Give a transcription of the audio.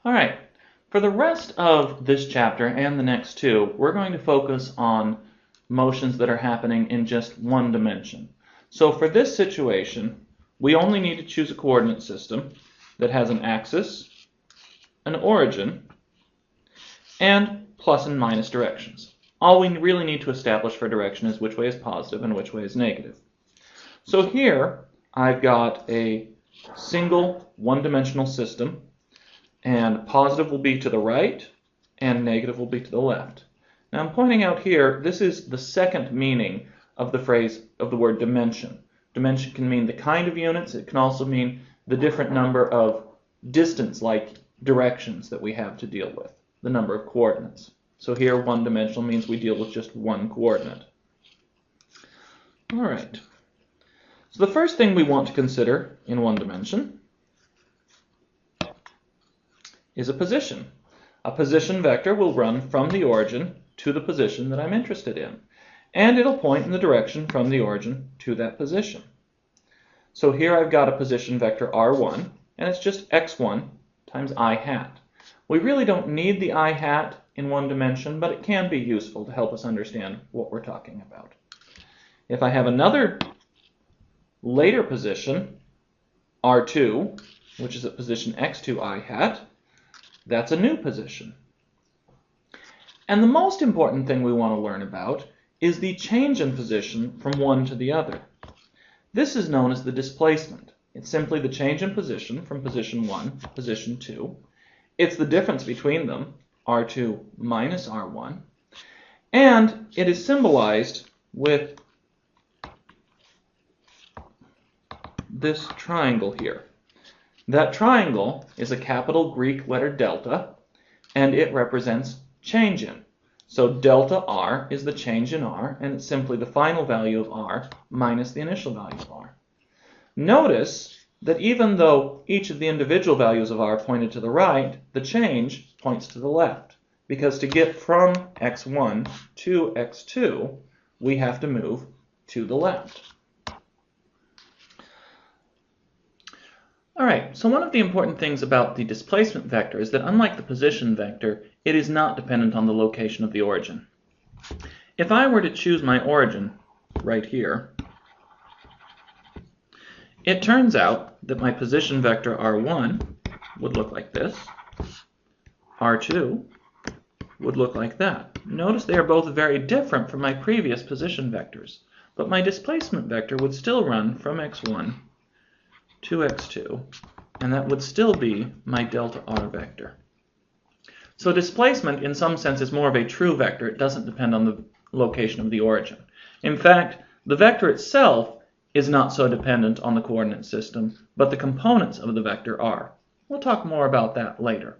All right, for the rest of this chapter and the next two, we're going to focus on motions that are happening in just one dimension. So for this situation, we only need to choose a coordinate system that has an axis, an origin, and plus and minus directions. All we really need to establish for direction is which way is positive and which way is negative. So here, I've got a single one-dimensional system, and positive will be to the right, and negative will be to the left. Now I'm pointing out here, this is the second meaning of the phrase, of the word dimension. Dimension can mean the kind of units, it can also mean the different number of distance-like directions that we have to deal with, the number of coordinates. So here, one-dimensional means we deal with just one coordinate. All right. So the first thing we want to consider in one dimension is a position. A position vector will run from the origin to the position that I'm interested in, and it'll point in the direction from the origin to that position. So here I've got a position vector r1, and it's just x1 times I hat. We really don't need the I hat in one dimension, but it can be useful to help us understand what we're talking about. If I have another later position, r2, which is at position x2 I hat, that's a new position. And the most important thing we want to learn about is the change in position from one to the other. This is known as the displacement. It's simply the change in position from position 1 to position 2. It's the difference between them, r2 minus r1, and it is symbolized with this triangle here. That triangle is a capital Greek letter delta, and it represents change in. So delta r is the change in r, and it's simply the final value of r minus the initial value of r. Notice that even though each of the individual values of r pointed to the right, the change points to the left, because to get from x1 to x2, we have to move to the left. All right, so one of the important things about the displacement vector is that unlike the position vector, it is not dependent on the location of the origin. If I were to choose my origin right here, it turns out that my position vector r1 would look like this, r2 would look like that. Notice they are both very different from my previous position vectors, but my displacement vector would still run from x1 to x2, and that would still be my delta r vector. So displacement, in some sense, is more of a true vector. It doesn't depend on the location of the origin. In fact, the vector itself is not so dependent on the coordinate system, but the components of the vector are. We'll talk more about that later.